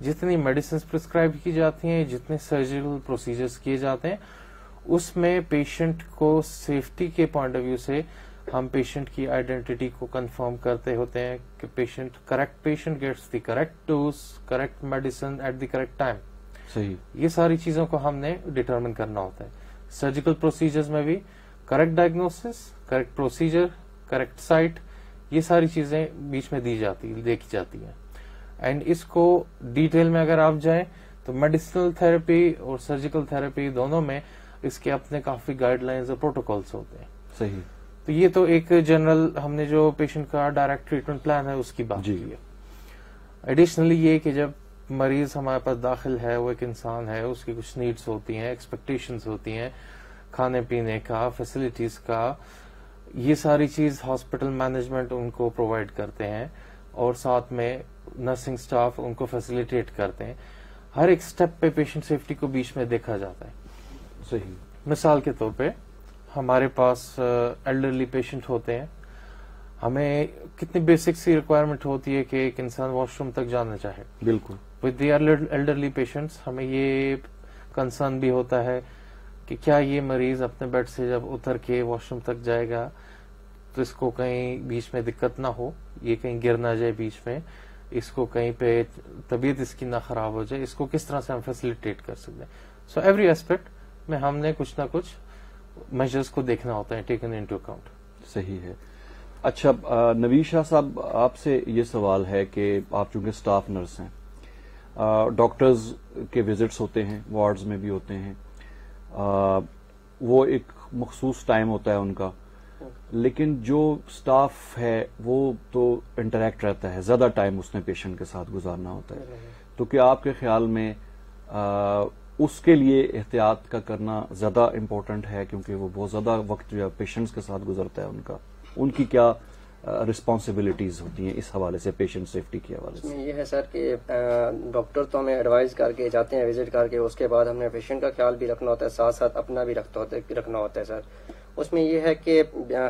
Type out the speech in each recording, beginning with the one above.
جتنی medicine prescribe کی جاتی ہیں, جتنے سرجیکل پروسیجرز کیے جاتے ہیں, اس میں پیشنٹ کو سیفٹی کے پوائنٹ آف ویو سے ہم پیشنٹ کی آئیڈینٹی کو کنفرم کرتے ہوتے ہیں کہ correct patient gets the correct dose, correct medicine at the correct time. صحیح. یہ ساری چیزوں کو ہم نے ڈٹرمن کرنا ہوتا ہے. سرجیکل پروسیجرز میں بھی correct diagnosis, correct procedure, correct site, یہ ساری چیزیں بیچ میں دیکھی جاتی ہیں. اینڈ اس کو ڈیٹیل میں اگر آپ جائیں تو میڈیسنل تھراپی اور سرجیکل تھراپی دونوں میں اس کے اپنے کافی گائیڈ لائنز اور پروٹوکولس ہوتے ہیں. صحیح. تو یہ تو ایک جنرل ہم نے جو پیشنٹ کا ڈائریکٹ ٹریٹمنٹ پلان ہے اس کی بات کی ہے. ایڈیشنلی یہ کہ جب مریض ہمارے پاس داخل ہے, وہ ایک انسان ہے, اس کی کچھ نیڈس ہوتی ہیں, ایکسپیکٹیشنز ہوتی ہیں کھانے پینے کا, فیسلٹیز کا, یہ ساری چیز ہاسپٹل مینجمنٹ ان کو پرووائڈ کرتے ہیں اور ساتھ میں نرسنگ سٹاف ان کو فیسیلیٹیٹ کرتے ہیں. ہر ایک سٹیپ پہ پیشنٹ سیفٹی کو بیچ میں دیکھا جاتا ہے. صحیح. مثال کے طور پہ ہمارے پاس ایلڈرلی پیشنٹ ہوتے ہیں, ہمیں کتنی بیسک سی ریکوائرمنٹ ہوتی ہے کہ ایک انسان واش روم تک جانا چاہے. بالکل. ود دی ایلڈرلی پیشنٹس ہمیں یہ کنسرن بھی ہوتا ہے کہ کیا یہ مریض اپنے بیڈ سے جب اتر کے واش روم تک جائے گا تو اس کو کہیں بیچ میں دقت نہ ہو, یہ کہیں گر نہ جائے بیچ میں, اس کو کہیں پہ طبیعت اس کی نہ خراب ہو جائے, اس کو کس طرح سے ہم فیسیلیٹیٹ کر سکتے ہیں. سو ایوری ایسپیکٹ میں ہم نے کچھ نہ کچھ میجرز کو دیکھنا ہوتا ہے, ٹیکن انٹو اکاؤنٹ. صحیح ہے. اچھا نوید شاہ صاحب, آپ سے یہ سوال ہے کہ آپ چونکہ اسٹاف نرس ہیں, ڈاکٹرز کے وزٹس ہوتے ہیں, وارڈز میں بھی ہوتے ہیں, وہ ایک مخصوص ٹائم ہوتا ہے ان کا, لیکن جو اسٹاف ہے وہ تو انٹریکٹ رہتا ہے, زیادہ ٹائم اس نے پیشنٹ کے ساتھ گزارنا ہوتا ہے. تو کیا آپ کے خیال میں اس کے لیے احتیاط کا کرنا زیادہ امپورٹنٹ ہے, کیونکہ وہ بہت زیادہ وقت جو ہے پیشنٹس کے ساتھ گزرتا ہے, ان کی کیا رسپانسبلٹیز ہوتی ہیں اس حوالے سے, پیشنٹ سیفٹی کے حوالے سے؟ یہ ہے سر کہ ڈاکٹر تو ہمیں ایڈوائز کر کے جاتے ہیں وزٹ کر کے, اس کے بعد ہم نے پیشنٹ کا خیال بھی رکھنا ہوتا ہے, ساتھ ساتھ اپنا بھی رکھنا ہوتا ہے سر. اس میں یہ ہے کہ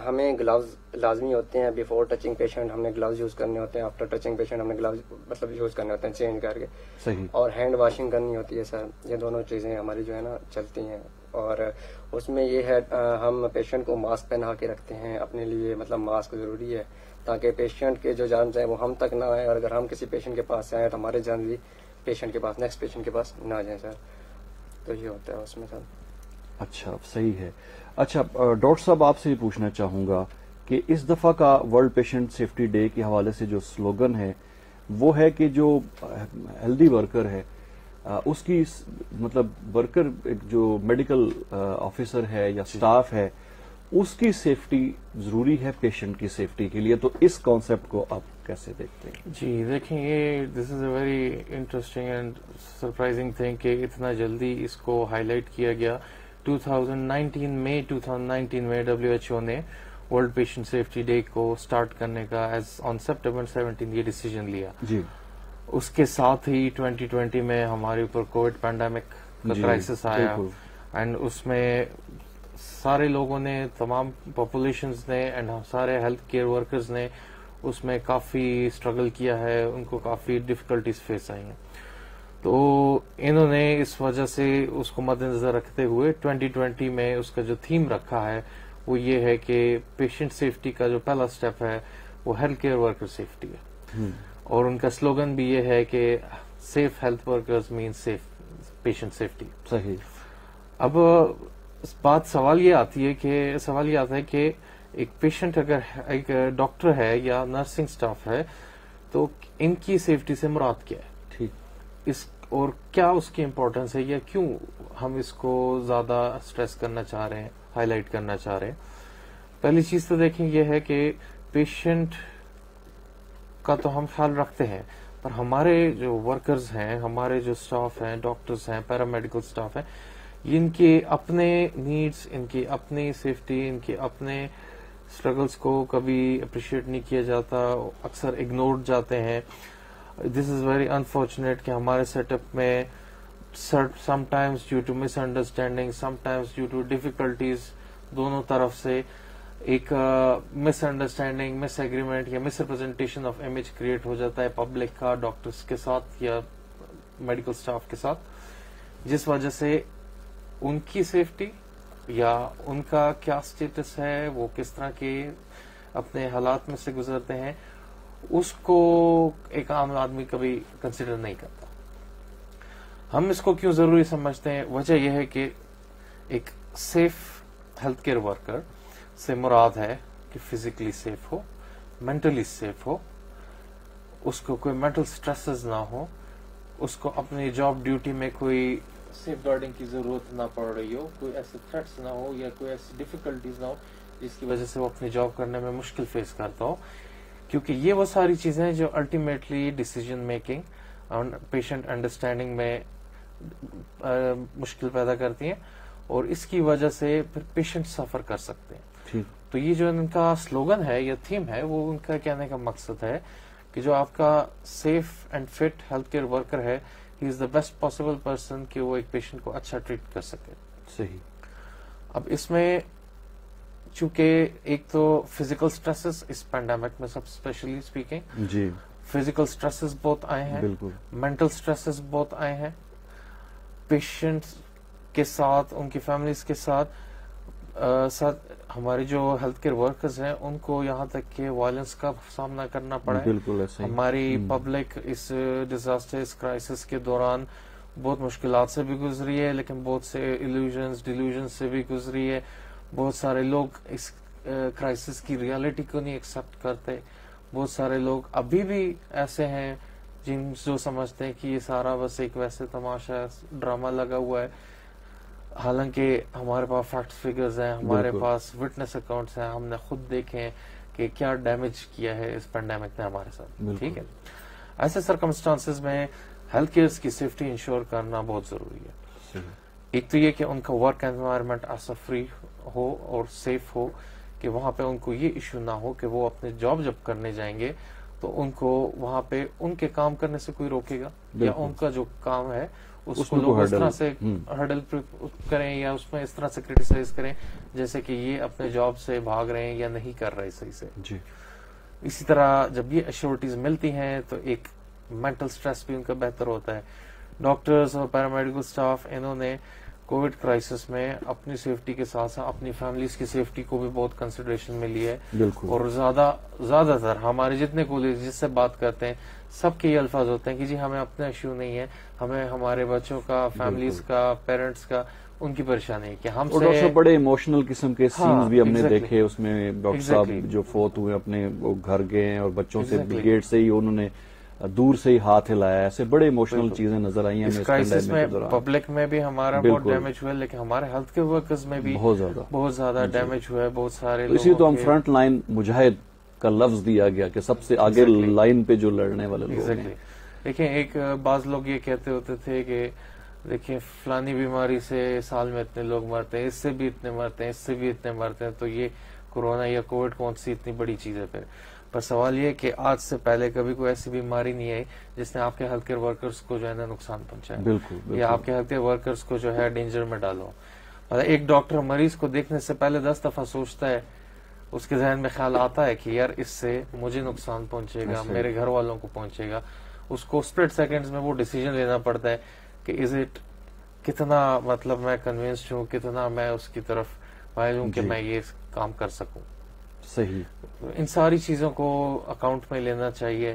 ہمیں گلوز لازمی ہوتے ہیں, بیفور ٹچنگ پیشنٹ ہم نے گلوز یوز کرنے ہوتے ہیں, آفٹر ٹچنگ پیشنٹ ہم نے گلوز مطلب یوز کرنے ہوتے ہیں چینج کر کے. صحیح. اور ہینڈ واشنگ کرنی ہوتی ہے سر. یہ دونوں چیزیں ہماری جو ہے نا چلتی ہیں. اور اس میں یہ ہے ہم پیشنٹ کو ماسک پہنا کے رکھتے ہیں اپنے لیے, مطلب ماسک ضروری ہے تاکہ پیشنٹ کے جو جرمز ہیں وہ ہم تک نہ آئیں, اور اگر ہم کسی پیشنٹ کے پاس سے آئیں تو ہمارے جرمز بھی پیشنٹ کے پاس, نیکسٹ پیشنٹ کے پاس نہ جائیں سر. تو یہ ہوتا ہے اس میں سر. اچھا, صحیح ہے. اچھا ڈاکٹر صاحب, آپ سے یہ پوچھنا چاہوں گا کہ اس دفعہ کا ورلڈ پیشنٹ سیفٹی ڈے کے حوالے سے جو سلوگن ہے وہ ہے کہ جو ہیلدی ورکر ہے اس کی مطلب ورکر جو میڈیکل آفیسر ہے یا سٹاف ہے اس کی سیفٹی ضروری ہے پیشنٹ کی سیفٹی کے لیے. تو اس کانسیپٹ کو آپ کیسے دیکھتے ہیں؟ جی دیکھیں, یہ this is a very interesting and surprising thing کہ اتنا جلدی اس کو ہائی لائٹ کیا گیا. 2019 میں WHO نے ورلڈ پیشنٹ سیفٹی ڈے کو اسٹارٹ کرنے کا آن سپٹمبر 17 یہ ڈیسیجن لیا. جی. اس کے ساتھ ہی 2020 میں ہمارے اوپر کووڈ پینڈیمک کا کرائسس آیا, اینڈ اس میں سارے لوگوں نے, تمام پاپولیشنز نے اینڈ سارے ہیلتھ کیئر ورکرز نے اس میں کافی اسٹرگل کیا ہے, ان کو کافی ڈفیکلٹیز فیس آئی ہیں. تو انہوں نے اس وجہ سے اس کو مد نظر رکھتے ہوئے 2020 میں اس کا جو تھیم رکھا ہے وہ یہ ہے کہ پیشنٹ سیفٹی کا جو پہلا سٹیپ ہے وہ ہیلتھ کیئر ورکر سیفٹی ہے, اور ان کا سلوگن بھی یہ ہے کہ سیف ہیلتھ ورکرز مین سیف پیشنٹ سیفٹی. صحیح. اب سوال یہ آتا ہے کہ ایک پیشنٹ اگر ایک ڈاکٹر ہے یا نرسنگ سٹاف ہے تو ان کی سیفٹی سے مراد کیا ہے, اس اور کیا اس کی امپورٹنس ہے, یا کیوں ہم اس کو زیادہ اسٹریس کرنا چاہ رہے ہیں, ہائی لائٹ کرنا چاہ رہے ہیں. پہلی چیز تو دیکھیں یہ ہے کہ پیشنٹ کا تو ہم خیال رکھتے ہیں, پر ہمارے جو ورکرز ہیں, ہمارے جو سٹاف ہیں, ڈاکٹرز ہیں, پیرامیڈیکل سٹاف ہیں, ان کے اپنے نیڈز, ان کی اپنی سیفٹی, ان کے اپنے اسٹرگلس کو کبھی اپریشیٹ نہیں کیا جاتا, اکثر اگنورڈ جاتے ہیں. دس از ویری انفارچونیٹ کہ ہمارے سیٹ اپ میں sometimes due to misunderstanding, sometimes due to difficulties, دونوں طرف سے ایک مس انڈرسٹینڈنگ, مس ایگریمنٹ یا misrepresentation of image create ہو جاتا ہے پبلک کا ڈاکٹرس کے ساتھ یا میڈیکل اسٹاف کے ساتھ, جس وجہ سے ان کی سیفٹی یا ان کا کیا اسٹیٹس ہے, وہ کس طرح کے اپنے حالات میں سے گزرتے ہیں, اس کو ایک عام آدمی کبھی کنسیڈر نہیں کرتا. ہم اس کو کیوں ضروری سمجھتے ہیں؟ وجہ یہ ہے کہ ایک سیف ہیلتھ کیئر ورکر سے مراد ہے کہ فزیکلی سیف ہو, مینٹلی سیف ہو, اس کو کوئی مینٹل سٹریسز نہ ہو, اس کو اپنی جاب ڈیوٹی میں کوئی سیف گارڈنگ کی ضرورت نہ پڑ رہی ہو, کوئی ایسے تھریٹس نہ ہو یا کوئی ایسی ڈیفیکلٹیز نہ ہو جس کی وجہ سے وہ اپنی جاب کرنے میں مشکل فیس کرتا ہو. کیونکہ یہ وہ ساری چیزیں ہیں جو الٹیمیٹلی ڈیسیجن میکنگ اور پیشنٹ انڈرسٹینڈنگ میں مشکل پیدا کرتی ہیں, اور اس کی وجہ سے پھر پیشنٹ سفر کر سکتے ہیں. تو یہ جو ان کا سلوگن ہے یا تھیم ہے, وہ ان کا کہنے کا مقصد ہے کہ جو آپ کا safe and fit health care worker ہے, he is the best possible person کہ وہ ایک پیشنٹ کو اچھا ٹریٹ کر سکے. صحیح. اب اس میں چونکہ ایک تو فزیکل سٹریسز اس پینڈیمک میں سب اسپیشلی اسپیکنگ, جی فزیکل سٹریسز بہت آئے ہیں, بالکل, مینٹل سٹریسز بہت آئے ہیں, پیشنٹس کے ساتھ ان کی فیملیز کے ساتھ ہمارے جو ہیلتھ کیئر ورکرز ہیں ان کو یہاں تک کہ وائلنس کا سامنا کرنا پڑا ہے. بالکل ایسا ہی. ہماری پبلک اس ڈیزاسٹر, اس کرائسس کے دوران بہت مشکلات سے بھی گزری ہے, لیکن بہت سے ڈیلیوژنز سے بھی گزری ہے. بہت سارے لوگ اس کرائسس کی ریالٹی کو نہیں ایکسپٹ کرتے. بہت سارے لوگ ابھی بھی ایسے ہیں جو سمجھتے ہیں کہ یہ سارا بس ایک ویسے تماشا ڈرامہ لگا ہوا ہے, حالانکہ ہمارے پاس فیکٹس فگرز ہیں, ہمارے پاس وٹنس اکاؤنٹس ہیں, ہم نے خود دیکھے کہ کیا ڈیمیج کیا ہے اس پینڈیمک نے ہمارے ساتھ. ٹھیک ہے, ایسے سرکمسٹانسز میں ہیلتھ کیئر کی سیفٹی انشور کرنا بہت ضروری ہے. ایک تو یہ کہ ان کا ورک انوائرمنٹ ایسا فری ہو اور سیف ہو کہ وہاں پہ ان کو یہ ایشو نہ ہو کہ وہ اپنے جاب جب کرنے جائیں گے تو ان کو وہاں پہ ان کے کام کرنے سے کوئی روکے گا, یا ان کا جو کام ہے اس کو لوگ اس طرح سے ہرڈل کریں یا اس میں اس طرح سے کریٹیسائز کریں جیسے کہ یہ اپنے جاب سے بھاگ رہے ہیں یا نہیں کر رہے صحیح سے. اسی طرح جب یہ ایشورٹیز ملتی ہیں تو ایک مینٹل سٹریس بھی ان کا بہتر ہوتا ہے. ڈاکٹرز اور پیرامیڈیکل سٹاف انہوں نے کووڈ کرائسس میں اپنی سیفٹی کے ساتھ ساتھ اپنی فیملیز کی سیفٹی کو بھی بہت کنسیڈریشن میں لی ہے. اور زیادہ تر ہمارے جتنے کولیگز جس سے بات کرتے ہیں سب کے یہ الفاظ ہوتے ہیں کہ جی ہمیں اپنا ایشو نہیں ہے, ہمیں ہمارے بچوں کا, فیملیز کا, پیرنٹس کا, ان کی پریشانی ہے کہ ہم سے بڑے ایموشنل قسم کے سینز بھی ہم نے دیکھے. اس میں ڈاکٹر صاحب جو فوت ہوئے اپنے وہ گھر گئے ہیں اور بچوں سے گیٹ سے ہی انہوں نے دور سے ہی ہاتھ ہلایا. ایسے بڑے ایموشنل چیزیں نظر آئی ہیں. اس کرائسس میں پبلک میں بھی ہمارا بہت ڈیمیج ہوا ہے, لیکن ہمارے ہیلتھ کیئر ورکرز میں بھی بہت زیادہ ڈیمیج ہوا ہے. بہت سارے اسی تو ہم فرنٹ لائن مجاہد کا لفظ دیا گیا کہ سب سے آگے لائن پہ جو لڑنے والے لوگ ہیں. دیکھیں ایک بعض لوگ یہ کہتے ہوتے تھے کہ دیکھیں فلانی بیماری سے سال میں اتنے لوگ مرتے ہیں, اس سے بھی اتنے مرتے ہیں, اس سے بھی اتنے مرتے ہیں, تو یہ کورونا یا کووڈ کون سی اتنی بڑی چیز ہے. پھر پر سوال یہ کہ آج سے پہلے کبھی کوئی ایسی بیماری نہیں آئی جس نے آپ کے ہیلتھ کیئر ورکرز کو جو ہے نا نقصان پہنچایا. بالکل. یا آپ کے ہیلتھ کیئر ورکرز کو جو ہے ڈینجر میں ڈالو. مطلب ایک ڈاکٹر مریض کو دیکھنے سے پہلے 10 دفعہ سوچتا ہے, اس کے ذہن میں خیال آتا ہے کہ یار اس سے مجھے نقصان پہنچے گا, میرے گھر والوں کو پہنچے گا. اس کو اسپلٹ سیکنڈز میں وہ ڈیسیجن لینا پڑتا ہے کہ از اٹ کتنا مطلب میں کنوینسڈ ہوں, کتنا میں اس کی طرف مائل ہوں کہ میں یہ کام کر سکوں. صحیح. ان ساری چیزوں کو اکاؤنٹ میں لینا چاہیے,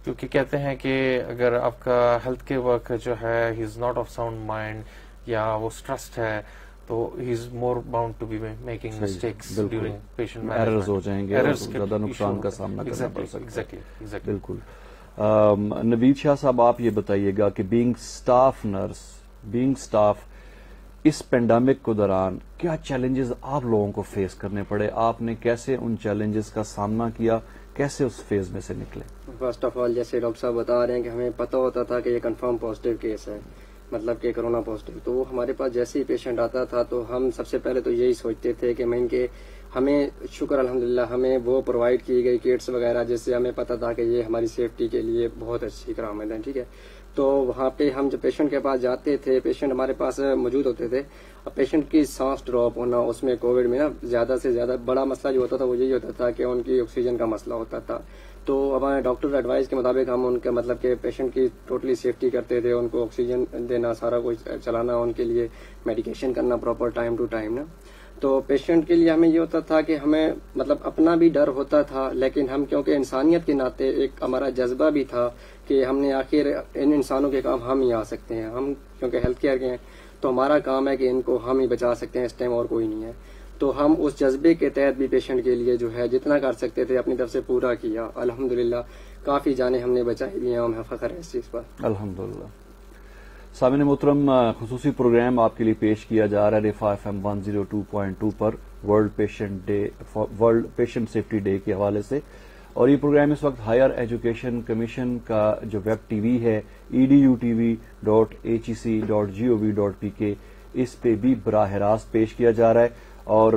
کیونکہ کہتے ہیں کہ اگر آپ کا ہیلتھ کیئر ورکر جو ہے he is not of sound mind یا وہ اسٹریسڈ ہے تو he is more bound to be making mistakes during patient management. Errors ہو جائیں گے, زیادہ نقصان کا سامنا کرنا پڑ سکتا ہے. بالکل. نوید شاہ صاحب آپ یہ بتائیے گا کہ being staff nurse, being staff اس پینڈیمک کو دوران کیا چیلنجز آپ لوگوں کو فیس کرنے پڑے, آپ نے کیسے ان چیلنجز کا سامنا کیا, کیسے اس فیز میں سے نکلے؟ فرسٹ آف آل جیسے ڈاکٹر صاحب بتا رہے ہیں کہ ہمیں پتہ ہوتا تھا کہ یہ کنفرم پازیٹیو کیس ہے, مطلب کہ کرونا پازیٹیو, تو وہ ہمارے پاس جیسے ہی پیشنٹ آتا تھا تو ہم سب سے پہلے تو یہی سوچتے تھے کہ میں ان کے ہمیں شکر الحمدللہ ہمیں وہ پرووائڈ کی گئی کٹس وغیرہ جس سے ہمیں پتہ تھا کہ یہ ہماری سیفٹی کے لیے بہت اچھی کرامت ہے. ٹھیک ہے, تو وہاں پہ ہم جب پیشنٹ کے پاس جاتے تھے, پیشنٹ ہمارے پاس موجود ہوتے تھے, اب پیشنٹ کی سانس ڈراپ ہونا, اس میں کووڈ میں نا زیادہ سے زیادہ بڑا مسئلہ جو ہوتا تھا وہ یہی ہوتا تھا کہ ان کی آکسیجن کا مسئلہ ہوتا تھا. تو ہمارے ڈاکٹر ایڈوائز کے مطابق ہم ان کے مطلب کہ پیشنٹ کی ٹوٹلی سیفٹی کرتے تھے، ان کو آکسیجن دینا، سارا کچھ چلانا، ان کے لیے میڈیکیشن کرنا پراپر ٹائم ٹو ٹائم نا. تو پیشنٹ کے لیے ہمیں یہ ہوتا تھا کہ ہمیں مطلب اپنا بھی ڈر ہوتا تھا، لیکن ہم کیونکہ انسانیت کے ناطے ایک ہمارا جذبہ بھی تھا کہ ہم نے آخر ان انسانوں کے کام ہم ہی آ سکتے ہیں، ہم کیونکہ ہیلتھ کیئر کے ہیں تو ہمارا کام ہے کہ ان کو ہم ہی بچا سکتے ہیں، اس ٹائم اور کوئی نہیں ہے. تو ہم اس جذبے کے تحت بھی پیشنٹ کے لیے جو ہے جتنا کر سکتے تھے اپنی طرف سے پورا کیا. الحمدللہ کافی جانیں ہم نے بچائی بھی ہیں، ہمیں فخر ہے اس چیز پر. الحمدللہ. سامعین محترم، خصوصی پروگرام آپ کے لیے پیش کیا جا رہا ہے رفا FM 102.2 پر ورلڈ پیشنٹ سیفٹی ڈے کے حوالے سے، اور یہ پروگرام اس وقت ہائر ایجوکیشن کمیشن کا جو ویب ٹی وی ہے edutv.hec.gov.pk اس پہ بھی براہ راست پیش کیا جا رہا ہے، اور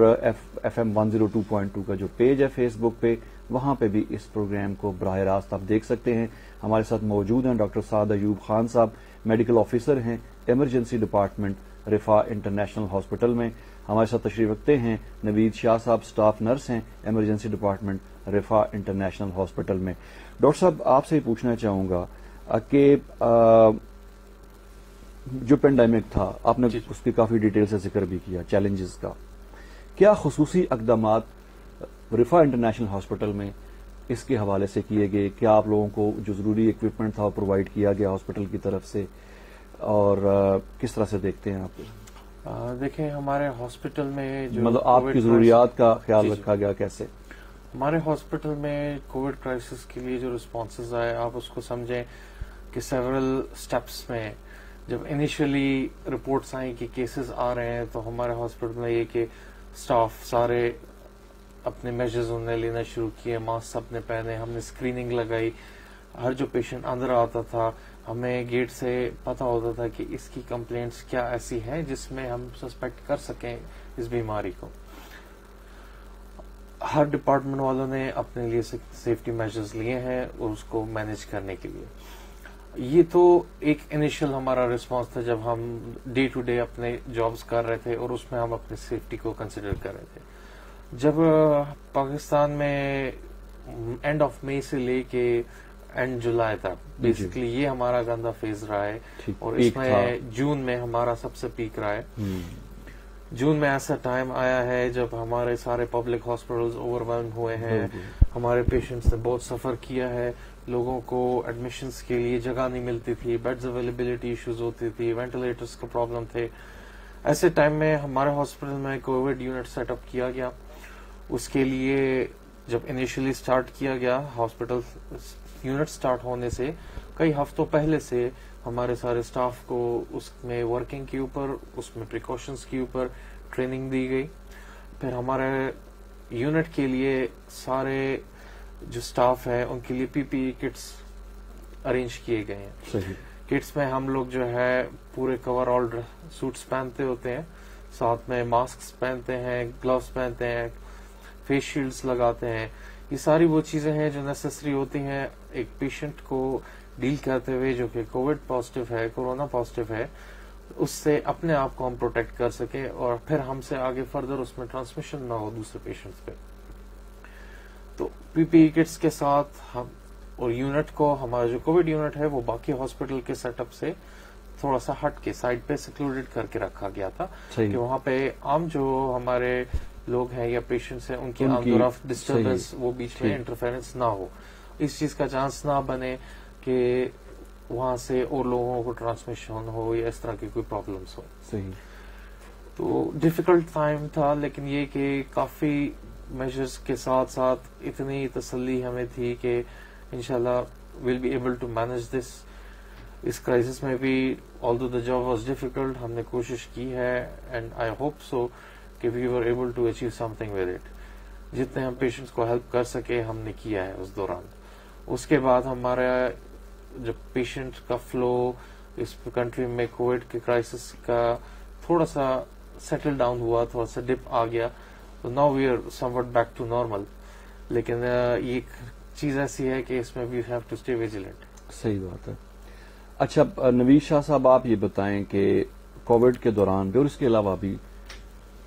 FM 102.2 کا جو پیج ہے فیس بک پہ، وہاں پہ بھی اس پروگرام کو براہ راست آپ دیکھ سکتے ہیں. ہمارے ساتھ موجود ہیں ڈاکٹر سعد ایوب خان صاحب، میڈیکل آفیسر ہیں ایمرجنسی ڈپارٹمنٹ رفا انٹرنیشنل ہاسپٹل میں. ہمارے ساتھ تشریف رکھتے ہیں نوید شاہ صاحب، سٹاف نرس ہیں ایمرجنسی ڈپارٹمنٹ رفا انٹرنیشنل ہاسپٹل میں. ڈاکٹر صاحب، آپ سے یہ پوچھنا چاہوں گا کہ جو پینڈیمک تھا، آپ نے اس کی کافی ڈیٹیل سے ذکر بھی کیا، چیلنجز کا، کیا خصوصی اقدامات رفا انٹرنیشنل ہاسپٹل میں اس کے حوالے سے کیے گئے؟ کیا آپ لوگوں کو جو ضروری اکوپمنٹ تھا وہ پرووائڈ کیا گیا ہاسپٹل کی طرف سے، اور کس طرح سے دیکھتے ہیں آپ؟ دیکھیں، ہمارے ہاسپٹل میں جو مطلب آپ کی ضروریات کا خیال رکھا گیا کیسے؟ ہمارے ہاسپٹل میں کووڈ کرائسس کے لیے جو رسپانسز آئے، آپ اس کو سمجھیں کہ سیورل سٹیپس میں جب انیشلی رپورٹس آئیں کہ کیسز آ رہے ہیں، تو ہمارے ہاسپٹل میں یہ کہ سٹاف سارے اپنے میجرز انہوں نے لینا شروع کیے، ماسک سب نے پہنے، ہم نے اسکریننگ لگائی. ہر جو پیشنٹ اندر آتا تھا ہمیں گیٹ سے پتہ ہوتا تھا کہ اس کی کمپلینٹس کیا ایسی ہیں جس میں ہم سسپیکٹ کر سکیں اس بیماری کو. ہر ڈپارٹمنٹ والوں نے اپنے لیے سیفٹی میجرز لیے ہیں اور اس کو مینج کرنے کے لیے. یہ تو ایک انیشل ہمارا رسپانس تھا جب ہم ڈے ٹو ڈے اپنے جابز کر رہے تھے اور اس میں ہم اپنی سیفٹی کو کنسیڈر کر رہے تھے. جب پاکستان میں اینڈ آف مئی سے لے کے اینڈ جولائی تک بیسکلی یہ ہمارا گندا فیز رہا ہے، اور اس میں جون میں ہمارا سب سے پیک رہا ہے. جون میں ایسا ٹائم آیا ہے جب ہمارے سارے پبلک ہاسپٹلز اوور ویلم ہوئے ہیں، ہمارے پیشنٹس نے بہت سفر کیا ہے، لوگوں کو ایڈمیشنز کے لیے جگہ نہیں ملتی تھی، بیڈز اویلیبلٹی ایشوز ہوتی تھی، وینٹیلیٹرز کا پرابلم تھے. ایسے ٹائم میں ہمارے ہاسپٹل میں کووڈ یونٹ سیٹ اپ کیا گیا. اس کے لیے جب انیشلی سٹارٹ کیا گیا، ہاسپٹل یونٹ سٹارٹ ہونے سے کئی ہفتوں پہلے سے ہمارے سارے سٹاف کو اس میں ورکنگ کے اوپر، اس میں پریکاشنز کے اوپر ٹریننگ دی گئی. پھر ہمارے یونٹ کے لیے سارے جو سٹاف ہے ان کے لیے پی پی ای کٹس ارینج کیے گئے ہیں. صحیح. کٹس میں ہم لوگ جو ہے پورے کور آل سوٹس پہنتے ہوتے ہیں، ساتھ میں ماسکس پہنتے ہیں، گلوز پہنتے ہیں، فیس شیلڈز لگاتے ہیں. یہ ساری وہ چیزیں ہیں جو نیسیسری ہوتی ہیں ایک پیشنٹ کو ڈیل کرتے ہوئے جو کہ کووڈ پازیٹیو ہے، کورونا پازیٹیو ہے، اس سے اپنے آپ کو ہم پروٹیکٹ کر سکیں اور پھر ہم سے آگے فردر اس میں ٹرانسمیشن نہ ہو دوسرے پیشنٹس پہ. تو پی پی ای کٹس کے ساتھ ہم اور یونٹ کو، ہمارا جو کووڈ یونٹ ہے وہ باقی ہاسپٹل کے سیٹ اپ سے تھوڑا سا ہٹ کے سائڈ پہ سیکلوڈیڈ کر کے رکھا گیا تھا کہ وہاں پہ عام جو ہمارے لوگ ہیں یا پیشنٹس ہیں ان کی آمد و رفت ڈسٹربنس، وہ بیچ میں انٹرفیرنس نہ ہو، اس چیز کا چانس نہ بنے کہ وہاں سے اور لوگوں کو ٹرانسمیشن ہو یا اس طرح کی کوئی پرابلمس ہو. صحیح. تو ڈیفیکلٹ ٹائم تھا، لیکن یہ کہ کافی میجرز کے ساتھ ساتھ اتنی تسلی ہمیں تھی کہ انشاءاللہ we'll be able to manage this. اس کرائسس میں بھی although the job was difficult ہم نے کوشش کی ہے and I hope so کہ we were able to achieve something with it. جتنے ہم پیشنٹس کو ہیلپ کر سکے ہم نے کیا ہے اس دوران. اس کے بعد ہمارا جب پیشنٹ کا فلو اس کنٹری میں کووڈ کے کرائسس کا تھوڑا سا سیٹل ڈاؤن ہوا، تھوڑا سا ڈپ آ گیا، تو now we are somewhat back to normal. لیکن یہ چیز ایسی ہے کہ اس میں we have to stay vigilant. صحیح بات ہے. اچھا نوید شاہ صاحب، آپ یہ بتائیں کہ کووڈ کے دوران بھی اور اس کے علاوہ بھی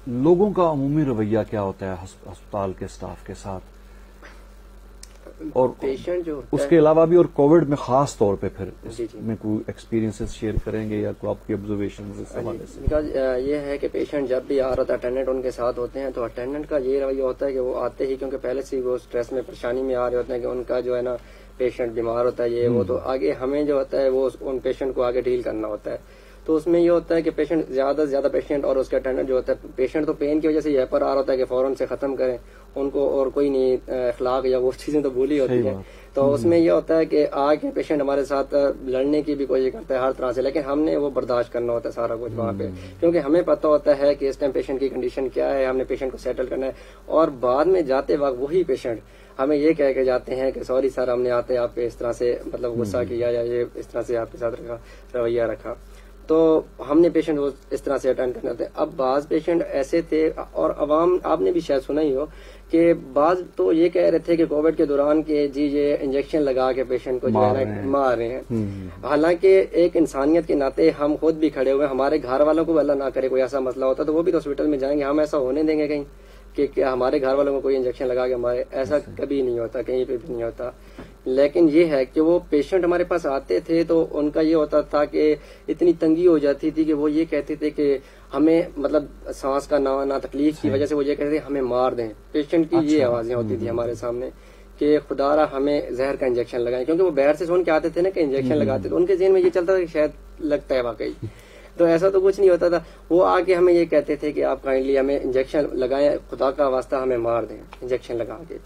لوگوں کا عمومی رویہ کیا ہوتا ہے ہسپتال کے سٹاف کے ساتھ؟ اور پیشنٹ جو اس کے علاوہ بھی اور کووڈ میں خاص طور پہ پھر جی میں کوئی ایکسپیرینسز شیئر کریں گے یا کوئی آپ کی آبزرویشنز اس حوالے سے؟ بیکاز یہ ہے کہ پیشنٹ جب بھی آ رہا تھا اٹینڈنٹ ان کے ساتھ ہوتے ہیں تو اٹینڈنٹ کا یہ رویہ ہوتا ہے کہ وہ آتے ہی کیونکہ پہلے سے وہ اسٹریس میں پریشانی میں آ رہے ہوتے ہیں کہ ان کا جو ہے نا پیشنٹ بیمار ہوتا ہے یہ وہ، تو آگے ہمیں جو ہوتا ہے وہ ان پیشنٹ کو آگے ڈیل کرنا ہوتا ہے. تو اس میں یہ ہوتا ہے کہ پیشنٹ زیادہ سے زیادہ پیشنٹ اور اس کے اٹینڈنٹ جو ہوتا ہے، پیشنٹ تو پین کی وجہ سے یہ پر آ رہا ہوتا ہے کہ فوراً سے ختم کریں ان کو، اور کوئی نہیں اخلاق یا وہ چیزیں تو بھولی ہوتی ہیں. تو اس میں یہ ہوتا ہے کہ آ کے پیشنٹ ہمارے ساتھ لڑنے کی بھی کوشش کرتا ہے ہر طرح سے، لیکن ہم نے وہ برداشت کرنا ہوتا ہے سارا کچھ وہاں پہ، کیونکہ ہمیں پتہ ہوتا ہے کہ اس ٹائم پیشنٹ کی کنڈیشن کیا ہے، ہم نے پیشنٹ کو سیٹل کرنا ہے. اور بعد میں جاتے وقت وہی پیشنٹ ہمیں یہ کہہ کے جاتے ہیں کہ سوری سر ہم نے آتے آپ پہ اس طرح سے مطلب غصہ کیا یا یہ اس طرح سے آپ کے ساتھ رویہ رکھا. تو ہم نے پیشنٹ وہ اس طرح سے اٹینڈ کرنا تھا. اب بعض پیشنٹ ایسے تھے اور عوام آپ نے بھی شاید سنا ہی ہو کہ بعض تو یہ کہہ رہے تھے کہ کووڈ کے دوران کہ جی یہ انجیکشن لگا کے پیشنٹ کو جو ہے نا مار رہے ہیں. حالانکہ ایک انسانیت کے ناطے ہم خود بھی کھڑے ہوئے، ہمارے گھر والوں کو اللہ نہ کرے کوئی ایسا مسئلہ ہوتا تو وہ بھی تو ہاسپٹل میں جائیں گے، ہم ایسا ہونے دیں گے کہیں کہ ہمارے گھر والوں کو کوئی انجیکشن لگا کے ہمارے، ایسا کبھی نہیں ہوتا، کہیں پہ بھی نہیں ہوتا. لیکن یہ ہے کہ وہ پیشنٹ ہمارے پاس آتے تھے تو ان کا یہ ہوتا تھا کہ اتنی تنگی ہو جاتی تھی کہ وہ یہ کہتے تھے کہ ہمیں مطلب سانس کا نہ تکلیف کی وجہ سے وہ یہ کہتے تھے ہمیں مار دیں. پیشنٹ کی یہ آوازیں ہوتی تھی ہمارے سامنے کہ خدا را ہمیں زہر کا انجیکشن لگائیں، کیونکہ وہ باہر سے سن کے آتے تھے نا کہ انجیکشن لگاتے تو ان کے ذہن میں یہ چلتا تھا کہ شاید لگتا ہے واقعی. تو ایسا تو کچھ نہیں ہوتا تھا. وہ آ کے ہمیں یہ کہتے تھے کہ آپ کائنڈلی ہمیں انجیکشن لگائیں، خدا کا واسطہ ہمیں مار دیں انجیکشن لگا کے.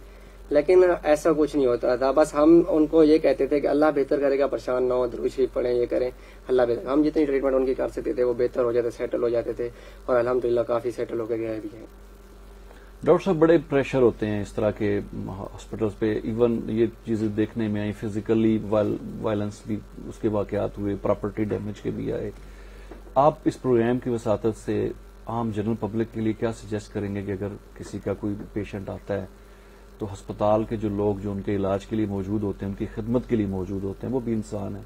لیکن ایسا کچھ نہیں ہوتا تھا. بس ہم ان کو یہ کہتے تھے کہ اللہ بہتر کرے گا، پریشان نہ ہو، درود شریف پڑھیں، یہ کریں، اللہ بہتر. ہم جتنی ٹریٹمنٹ ان کی کر سکتے تھے وہ بہتر ہو جاتے، سیٹل ہو جاتے تھے، اور الحمدللہ کافی سیٹل ہو کے گئے بھی ہیں. ڈاکٹر صاحب بڑے پریشر ہوتے ہیں اس طرح کے ہاسپٹلس پہ، ایون یہ چیزیں دیکھنے میں آئی، فزیکلی وائلنس بھی اس کے واقعات ہوئے، پراپرٹی ڈیمیج کے بھی آئے. آپ اس پروگرام کی وساطت سے عام جنرل پبلک کے لیے کیا سجیسٹ کریں گے کہ اگر کسی کا کوئی پیشنٹ آتا ہے تو ہسپتال کے جو لوگ جو ان کے علاج کے لیے موجود ہوتے ہیں، ان کی خدمت کے لیے موجود ہوتے ہیں، وہ بھی انسان ہیں،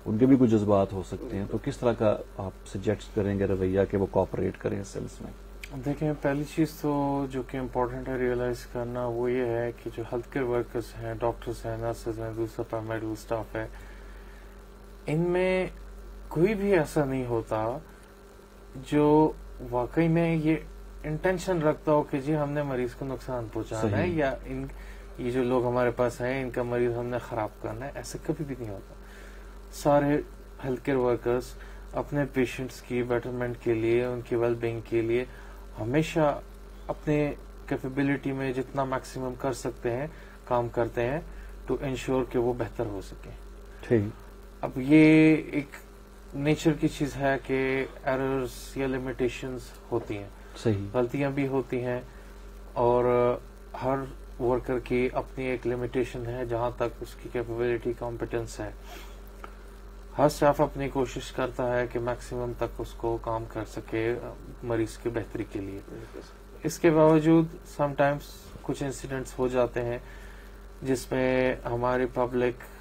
ان کے بھی کچھ جذبات ہو سکتے ہیں، تو کس طرح کا آپ سجیسٹ کریں گے رویہ کہ وہ کوآپریٹ کریں اس سلسلے میں؟ دیکھیں، پہلی چیز تو جو کہ امپورٹنٹ ہے ریئلائز کرنا وہ یہ ہے کہ جو ہیلتھ کیئر ورکرز ہیں، ڈاکٹرز ہیں، نرسز ہیں، دوسرا پیرامیڈیکل اسٹاف ہے، ان میں کوئی بھی ایسا نہیں ہوتا جو واقعی میں یہ انٹینشن رکھتا ہو کہ جی ہم نے مریض کو نقصان پہنچانا ہے یا یہ جو لوگ ہمارے پاس ہیں ان کا مریض ہم نے خراب کرنا ہے. ایسا کبھی بھی نہیں ہوتا. سارے ہیلتھ کیئر ورکرز اپنے پیشنٹس کی بیٹرمنٹ کے لیے، ان کی ویل بینگ کے لیے ہمیشہ اپنے کیپیبلٹی میں جتنا میکسیمم کر سکتے ہیں کام کرتے ہیں ٹو انشور کہ وہ بہتر ہو سکے. اب یہ ایک نیچر کی چیز ہے کہ ایررز یا لمیٹیشنز ہوتی ہیں، صحیح، غلطیاں بھی ہوتی ہیں، اور ہر ورکر کی اپنی ایک لمیٹیشن ہے جہاں تک اس کی کیپیبلٹی کمپیٹنس ہے. ہر اسٹاف اپنی کوشش کرتا ہے کہ میکسیمم تک اس کو کام کر سکے مریض کی بہتری کے لیے. اس کے باوجود سم ٹائمز کچھ انسیڈنٹس ہو جاتے ہیں جس میں ہماری پبلک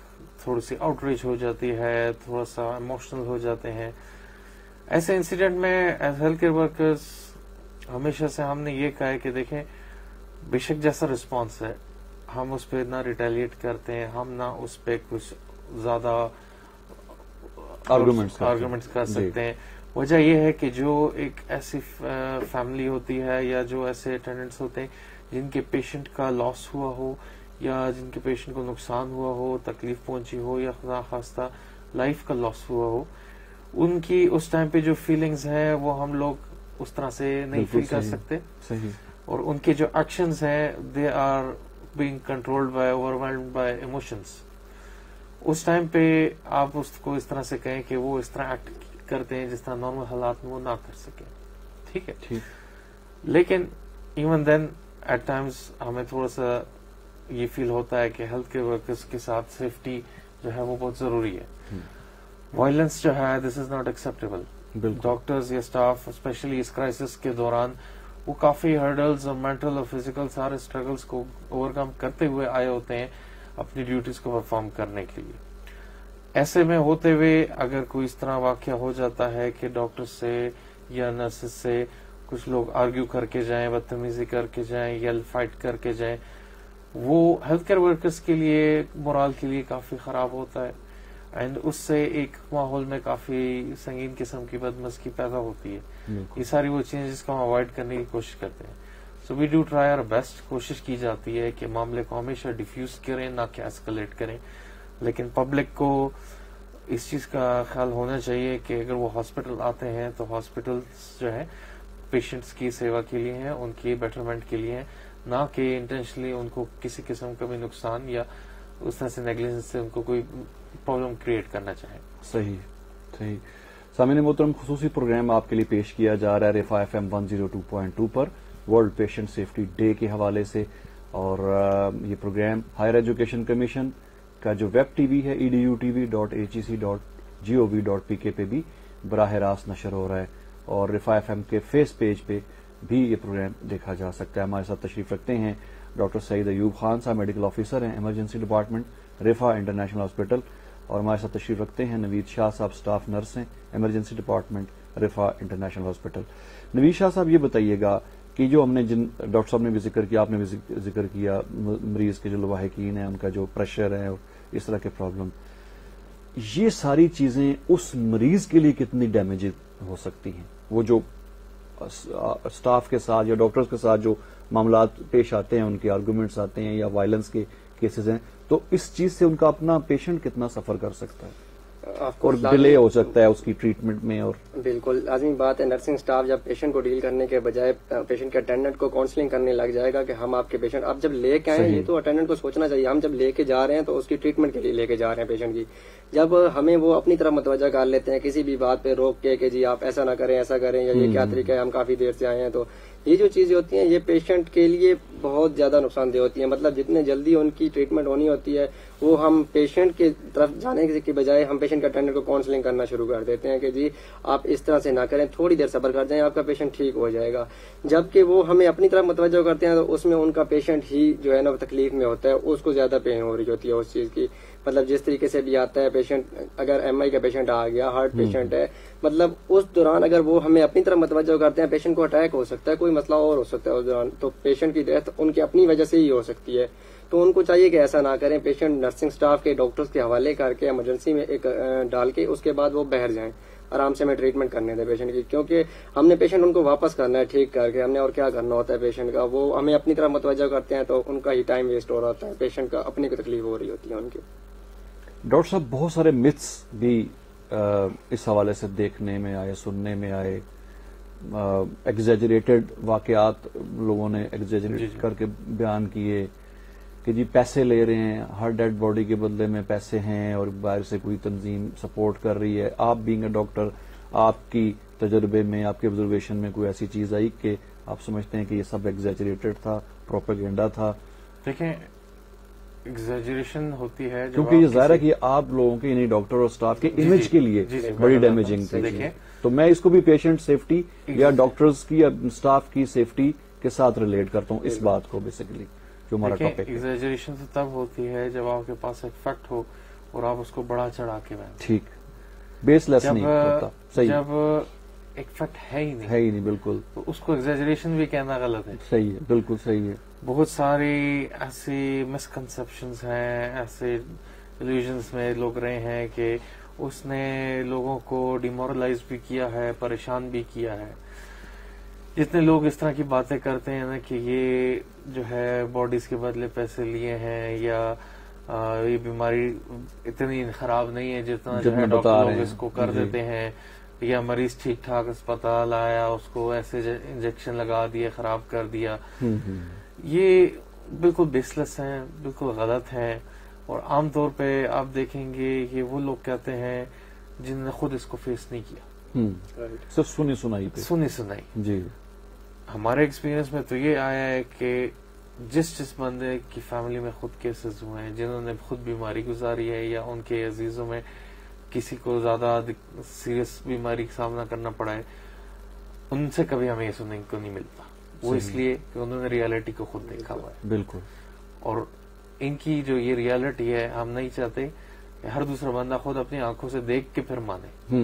تھوڑی سی آؤٹ ریچ ہو جاتی ہے، تھوڑا سا ایموشنل ہو جاتے ہیں. ایسے انسیڈنٹ میں ایز ہیلتھ کیئر ورکرز ہمیشہ سے ہم نے یہ کہا ہے کہ دیکھیں، بے شک جیسا رسپانس ہے ہم اس پہ نہ ریٹیلیٹ کرتے ہیں، ہم نہ اس پہ کچھ زیادہ آرگومنٹس کر سکتے ہیں. وجہ یہ ہے کہ جو ایک ایسی فیملی ہوتی ہے یا جو ایسے اٹینڈنٹس ہوتے ہیں جن کے پیشنٹ کا لاس ہوا ہو یا جن کے پیشنٹ کو نقصان ہوا ہو، تکلیف پہنچی ہو یا خدا خواستہ لائف کا لاس ہوا ہو، ان کی اس ٹائم پہ جو فیلنگز ہیں وہ ہم لوگ اس طرح سے نہیں فیل کر سکتے. اور ان کے جو ایکشنز ہیں they are being controlled by overwhelmed by emotions. اس ٹائم پہ آپ اس کو اس طرح سے کہیں کہ وہ اس طرح ایکٹ کرتے ہیں جس طرح نارمل حالات میں وہ نہ کر سکیں. ٹھیک ہے، لیکن ایون دین ایٹ ٹائمز ہمیں تھوڑا سا یہ فیل ہوتا ہے کہ ہیلتھ کیئر ورکرز کے ساتھ سیفٹی جو ہے وہ بہت ضروری ہے. وائلنس جو ہے دس از ناٹ ایکسیپٹیبل. ڈاکٹرز یا اسٹاف اسپیشلی اس کرائسس کے دوران وہ کافی ہرڈلز اور مینٹل اور فزیکل سارے اسٹرگلس کو اوور کم کرتے ہوئے آئے ہوتے ہیں اپنی ڈیوٹیز کو پرفارم کرنے کے لیے. ایسے میں ہوتے ہوئے اگر کوئی اس طرح واقعہ ہو جاتا ہے کہ ڈاکٹر سے یا نرسز سے کچھ لوگ آرگیو کر کے جائیں، بدتمیزی کر کے جائیں یا فائٹ کر کے جائیں، وہ ہیلتھ کیئر ورکرز کے لیے مورال کے لیے کافی خراب ہوتا ہے، اینڈ اس سے ایک ماحول میں کافی سنگین قسم کی بدمزگی پیدا ہوتی ہے. یہ ساری وہ چیزیں جس کو ہم اوائڈ کرنے کی کوشش کرتے ہیں. So we do try our best. کوشش کی جاتی ہے کہ معاملے کو ہمیشہ ڈیفیوز کریں، نہ کہ ایسکلیٹ کریں. لیکن پبلک کو اس چیز کا خیال ہونا چاہیے کہ اگر وہ ہاسپٹل آتے ہیں تو ہاسپٹلس جو ہے پیشنٹس کی سیوا کے لیے ہیں، ان کی بیٹرمنٹ کے لیے ہیں، نہ کہ انٹینشنلی ان کو کسی قسم کا بھی نقصان یا اس طرح سے نیگلیجنس سے ان کو کوئی پرابلم کریٹ کرنا چاہیں. صحیح. سامعین محترم، خصوصی پروگرام آپ کے لیے پیش کیا جا رہا ہے رفا ایف ایم 102.2 پر ورلڈ پیشنٹ سیفٹی ڈے کے حوالے سے. اور یہ پروگرام ہائر ایجوکیشن کمیشن کا جو ویب ٹی وی ہے edutv.hec.gov.pk پہ بھی براہ راست نشر ہو رہا ہے، اور رفا ایف ایم کے فیس پیج پہ بھی یہ پروگرام دیکھا جا سکتا ہے. ہمارے ساتھ تشریف رکھتے ہیں ڈاکٹر سعید ایوب خان صاحب، میڈیکل آفیسر ہیں ایمرجنسی ڈپارٹمنٹ رفا انٹرنیشنل ہاسپٹل. اور ہمارے ساتھ تشریف رکھتے ہیں نوید شاہ صاحب، اسٹاف نرس ہیں ایمرجنسی ڈپارٹمنٹ رفا انٹرنیشنل ہاسپٹل. نوید شاہ صاحب، یہ بتائیے گا کہ جو ہم نے جن ڈاکٹر صاحب نے بھی ذکر کیا، آپ نے بھی ذکر کیا، مریض کے جو لواحقین ہیں ان کا جو پریشر ہے اور اس طرح کے پرابلم، یہ ساری چیزیں اس مریض کے لیے کتنی ڈیمیج ہو سکتی ہیں؟ وہ جو اسٹاف کے ساتھ یا ڈاکٹرز کے ساتھ جو معاملات پیش آتے ہیں، ان کے آرگومنٹس آتے ہیں یا وائلنس کے کیسز ہیں، تو اس چیز سے ان کا اپنا پیشنٹ کتنا سفر کر سکتا ہے اور ڈیلے ہو سکتا ہے اس کی ٹریٹمنٹ میں؟ اور بالکل لازمی بات ہے، نرسنگ سٹاف جب پیشنٹ کو ڈیل کرنے کے بجائے پیشنٹ کے اٹینڈنٹ کو کاؤنسلنگ کرنے لگ جائے گا کہ ہم آپ کے پیشنٹ اب جب لے کے آئیں، یہ تو اٹینڈنٹ کو سوچنا چاہیے ہم جب لے کے جا رہے ہیں تو اس کی ٹریٹمنٹ کے لیے لے کے جا رہے ہیں پیشنٹ کی. جب ہمیں وہ اپنی طرف متوجہ کر لیتے ہیں کسی بھی بات پہ روک کے کہ جی آپ ایسا نہ کریں، ایسا کریں، یا یہ کیا طریقہ ہے، ہم کافی دیر سے آئے ہیں، تو یہ جو چیزیں ہوتی ہیں یہ پیشنٹ کے لیے بہت زیادہ نقصان دہ ہوتی ہیں. مطلب جتنے جلدی ان کی ٹریٹمنٹ ہونی ہوتی ہے وہ ہم پیشنٹ کی طرف جانے کے بجائے ہم پیشنٹ کے اٹینڈنٹ کو کاؤنسلنگ کرنا شروع کر دیتے ہیں کہ جی آپ اس طرح سے نہ کریں، تھوڑی دیر صبر کر جائیں، آپ کا پیشنٹ ٹھیک ہو جائے گا. جبکہ وہ ہمیں اپنی طرف متوجہ کرتے ہیں تو اس میں ان کا پیشنٹ ہی جو ہے نا تکلیف میں ہوتا ہے، اس کو زیادہ پین ہو رہی ہوتی ہے اس چیز کی. مطلب جس طریقے سے بھی آتا ہے پیشنٹ، اگر ایم آئی کا پیشنٹ آ گیا، ہارٹ پیشنٹ ہے، مطلب اس دوران اگر وہ ہمیں اپنی طرف متوجہ کرتے ہیں پیشنٹ کو اٹیک ہو سکتا ہے، کوئی مسئلہ اور ہو سکتا ہے اس دوران، تو پیشنٹ کی ڈیتھ ان کی اپنی وجہ سے ہی ہو سکتی ہے. تو ان کو چاہیے کہ ایسا نہ کریں، پیشنٹ نرسنگ سٹاف کے ڈاکٹرز کے حوالے کر کے ایمرجنسی میں ایک ڈال کے اس کے بعد وہ باہر جائیں، آرام سے ہمیں ٹریٹمنٹ کرنے دیں پیشنٹ کی. کیونکہ ہم نے پیشنٹ ان کو واپس کرنا ہے ٹھیک کر کے، ہم نے اور کیا کرنا ہوتا ہے پیشنٹ کا. وہ ہمیں اپنی طرف متوجہ کرتے ہیں تو ان کا ہی ٹائم ویسٹ ہو رہا ہوتا ہے، پیشنٹ کا اپنی کو تکلیف ہو رہی ہوتی ہے ان کی. ڈاکٹر صاحب، بہت سارے متس بھی اس حوالے سے دیکھنے میں آئے، سننے میں آئے، ایگزیجریٹڈ واقعات لوگوں نے ایگزیجریٹ کر کے بیان کیے کہ جی پیسے لے رہے ہیں، ہر ڈیڈ باڈی کے بدلے میں پیسے ہیں اور باہر سے کوئی تنظیم سپورٹ کر رہی ہے. آپ بینگ اے ڈاکٹر، آپ کی تجربے میں، آپ کے آبزرویشن میں کوئی ایسی چیز آئی کہ آپ سمجھتے ہیں کہ یہ سب ایگزیجریٹڈ تھا، پروپیگنڈا تھا؟ دیکھیں، ایگزیجریشن ہوتی ہے کیونکہ یہ ظاہر ہے کہ آپ لوگوں کے یعنی ڈاکٹر اور اسٹاف کے امیج کے لیے بڑی ڈیمیجنگ تھی. تو میں اس کو بھی پیشنٹ سیفٹی یا ڈاکٹرز کی یا اسٹاف کی سیفٹی کے ساتھ ریلیٹ کرتا ہوں اس بات کو بیسیکلی جو ہمارا ٹاپک ہے. ایگزیجریشن تو تب ہوتی ہے جب آپ کے پاس ایک فیکٹ ہو اور آپ اس کو بڑا چڑھا کے بیان. ٹھیک، بیس لیس نہیں ہوتا. صحیح، جب ایک فیکٹ ہے ہی نہیں بالکل، تو اس کو ایگزیجریشن بھی کہنا غلط ہے. صحیح ہے، بالکل صحیح ہے. بہت ساری ایسی مسکنسپشنز ہیں، ایسے ایلیوژنز میں لوگ رہے ہیں کہ اس نے لوگوں کو ڈیمورلائز بھی کیا ہے، پریشان بھی کیا ہے. جتنے لوگ اس طرح کی باتیں کرتے ہیں نا کہ یہ جو ہے باڈیز کے بدلے پیسے لیے ہیں یا یہ بیماری اتنی خراب نہیں ہے جتنا جو ہے ڈاکٹر لوگ اس کو کر دیتے ہیں، یا مریض ٹھیک ٹھاک اسپتال آیا اس کو ایسے انجیکشن لگا دیا، خراب کر دیا، یہ بالکل بیس لیس ہیں، بالکل غلط ہیں. اور عام طور پہ آپ دیکھیں گے کہ وہ لوگ کہتے ہیں جن نے خود اس کو فیس نہیں کیا، صرف سنی سنائی. جی، ہمارے ایکسپیرینس میں تو یہ آیا ہے کہ جس بندے کی فیملی میں خود کیسز ہوئے ہیں، جنہوں نے خود بیماری گزاری ہے یا ان کے عزیزوں میں کسی کو زیادہ سیریس بیماری کا سامنا کرنا پڑا ہے، ان سے کبھی ہمیں یہ سننے کو نہیں ملتا. وہ اس لیے کہ انہوں نے ریالٹی کو خود دیکھا ہوا ہے. بالکل. اور ان کی جو یہ ریالٹی ہے، ہم نہیں چاہتے کہ ہر دوسرا بندہ خود اپنی آنکھوں سے دیکھ کے پھر مانے.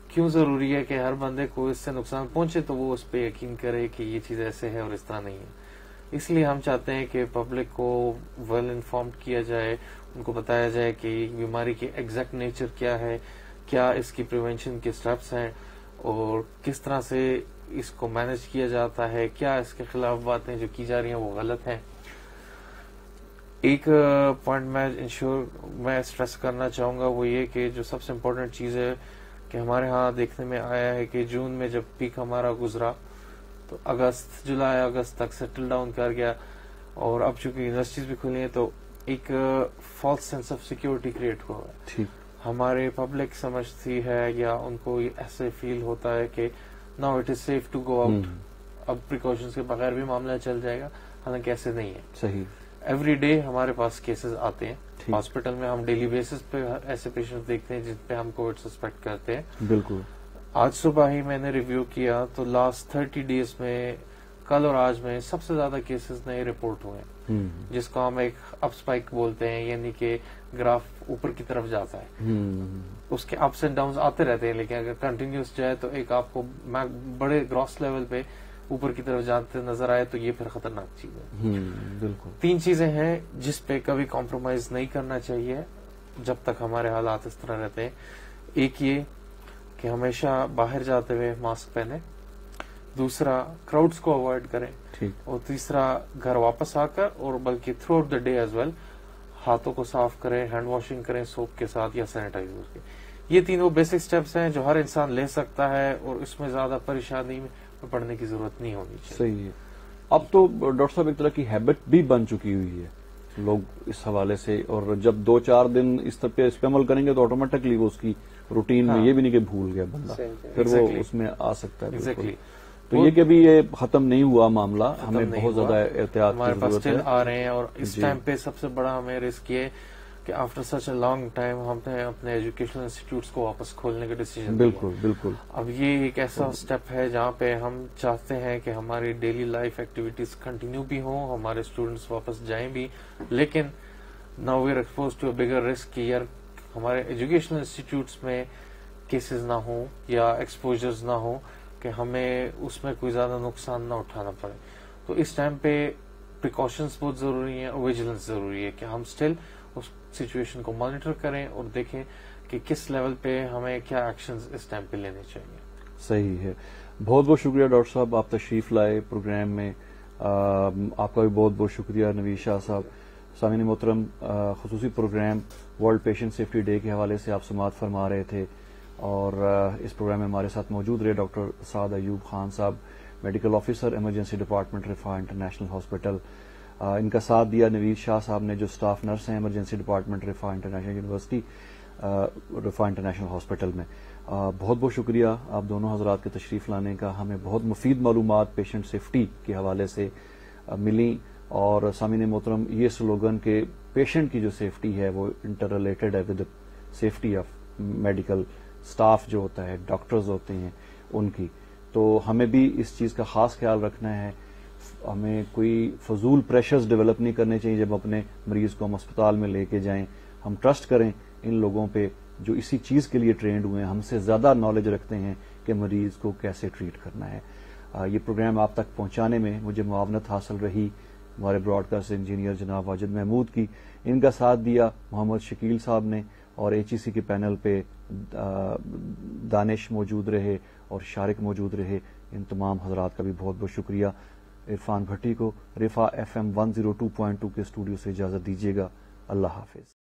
کیوں ضروری ہے کہ ہر بندے کو اس سے نقصان پہنچے تو وہ اس پہ یقین کرے کہ یہ چیز ایسے ہے اور اس طرح نہیں ہے؟ اس لیے ہم چاہتے ہیں کہ پبلک کو ویل انفارمڈ کیا جائے، ان کو بتایا جائے کہ بیماری کی ایگزیکٹ نیچر کیا ہے، کیا اس کی پریونشن کے سٹیپس ہیں، اور کس طرح سے اس کو مینج کیا جاتا ہے، کیا اس کے خلاف باتیں جو کی جا رہی ہیں وہ غلط ہیں. ایک پوائنٹ میں اسٹریس کرنا چاہوں گا، وہ یہ کہ جو سب سے امپورٹنٹ چیز ہے کہ ہمارے ہاں دیکھنے میں آیا ہے کہ جون میں جب پیک ہمارا گزرا تو جولائی اگست تک سیٹل ڈاؤن کر گیا، اور اب چونکہ یونیورسٹیز بھی کھلی ہیں تو ایک false sense of security create ہوا ہے. ہمارے پبلک سمجھتی ہے یا ان کو ایسے فیل ہوتا ہے کہ now it is safe to go out, اب پریکاشنز کے بغیر بھی معاملہ چل جائے گا، حالانکہ ایسے نہیں ہے. صحیح. ایوری ڈے ہمارے پاس کیسز آتے ہیں ہاسپٹل میں، ہم ڈیلی بیسس پہ ایسے پیشنٹ دیکھتے ہیں جن پہ ہم کووڈ سسپیکٹ کرتے ہیں. بالکل. آج صبح ہی میں نے ریویو کیا تو لاسٹ 30 days میں کل اور آج میں سب سے زیادہ کیسز نئے رپورٹ ہوئے ہیں، جس کو ہم ایک اپ اسپائک بولتے ہیں، یعنی کہ گراف اوپر کی طرف جاتا ہے. اس کے اپس اینڈ ڈاؤنز آتے رہتے ہیں، لیکن اگر کنٹینیوس جائے تو ایک آپ کو بڑے گراس لیول پہ اوپر کی طرف جاتے نظر آئے تو یہ پھر خطرناک چیز ہے. بالکل. 3 چیزیں ہیں جس پہ کبھی کمپرومائز نہیں کرنا چاہیے جب تک ہمارے حالات اس طرح رہتے ہیں. ایک یہ کہ ہمیشہ باہر جاتے ہوئے ماسک پہنے، دوسرا کراؤڈز کو اوائڈ کریں، اور تیسرا گھر واپس آ کر اور بلکہ throughout the day as well ہاتھوں کو صاف کریں، ہینڈ واشنگ کریں سوپ کے ساتھ یا سینیٹائزر کے. یہ تینوں بیسک سٹیپس ہیں جو ہر انسان لے سکتا ہے، اور اس میں زیادہ پریشانی میں پڑنے کی ضرورت نہیں ہونی چاہیے. صحیح ہے. اب تو ڈاکٹر صاحب ایک طرح کی ہیبٹ بھی بن چکی ہوئی ہے لوگ اس حوالے سے، اور جب 2-4 دن اس پہ عمل کریں گے تو آٹومیٹکلی وہ اس کی روٹین میں یہ بھی نہیں کہ بھول گیا بندہ، پھر وہ اس میں آ سکتا ہے. بالکل. تو یہ کہ ابھی یہ ختم نہیں ہوا معاملہ، ہمیں بہت زیادہ احتیاط کی ضرورت ہے. آ رہے ہیں، اور اس ٹائم پہ سب سے بڑا ہمیں رسک یہ کہ after such a long time ہم نے اپنے ایجوکیشنل انسٹیٹیوٹس کو واپس کھولنے کا ڈیسیجن. بالکل بالکل. اب یہ ایک ایسا اسٹیپ ہے جہاں پہ ہم چاہتے ہیں کہ ہماری ڈیلی لائف ایکٹیویٹیز کنٹینیو بھی ہوں، ہمارے اسٹوڈنٹس واپس جائیں بھی، لیکن now we are expose to a bigger risk کہ یار ہمارے ایجوکیشنل انسٹیٹیوٹس میں کیسز نہ ہوں یا ایکسپوجرز نہ ہوں کہ ہمیں اس میں کوئی زیادہ نقصان نہ اٹھانا پڑے. تو اس ٹائم پہ پریکاشنز بہت ضروری ہیں اور ویجیلنس ضروری ہے کہ ہم اسٹل اس سچویشن کو مانیٹر کریں اور دیکھیں کہ کس لیول پہ ہمیں کیا ایکشنز اس ٹائم پہ لینے چاہیے. صحیح ہے. بہت بہت شکریہ ڈاکٹر صاحب، آپ تشریف لائے پروگرام میں. آپ کا بھی بہت بہت شکریہ نوید شاہ صاحب. سامعین محترم، خصوصی program world patient safety day کے حوالے سے آپ سماعت فرما رہے تھے، اور اس پروگرام میں ہمارے ساتھ موجود رہے ڈاکٹر سعد Ayub Khan Sahab, medical officer emergency department Riphah international hospital. ان کا ساتھ دیا نوید شاہ صاحب نے جو اسٹاف نرس ہیں emergency department Riphah international university Riphah international hospital میں. بہت بہت شکریہ آپ دونوں حضرات کے تشریف لانے کا. ہمیں بہت مفید معلومات پیشنٹ سیفٹی کے حوالے سے ملی، اور سامعین محترم یہ سلوگن کہ پیشنٹ کی جو سیفٹی ہے وہ انٹر ریلیٹڈ ہے with safety of medical staff جو ہوتا ہے، ڈاکٹرز ہوتے ہیں ان کی. تو ہمیں بھی اس چیز کا خاص خیال رکھنا ہے. ہمیں کوئی فضول پریشرز ڈیولپ نہیں کرنے چاہیے جب اپنے مریض کو ہم اسپتال میں لے کے جائیں. ہم ٹرسٹ کریں ان لوگوں پہ جو اسی چیز کے لیے ٹرینڈ ہوئے ہیں، ہم سے زیادہ نالج رکھتے ہیں کہ مریض کو کیسے ٹریٹ کرنا ہے. یہ پروگرام آپ تک پہنچانے میں مجھے معاونت حاصل رہی ہمارے براڈ کاسٹ انجینئر جناب واجد محمود کی. ان کا ساتھ دیا محمد شکیل صاحب نے، اور HEC کے پینل پہ دانش موجود رہے اور شارق موجود رہے. ان تمام حضرات کا بھی بہت بہت شکریہ. عرفان بھٹی کو رفاح FM 102.2 کے اسٹوڈیو سے اجازت دیجیے گا. اللہ حافظ.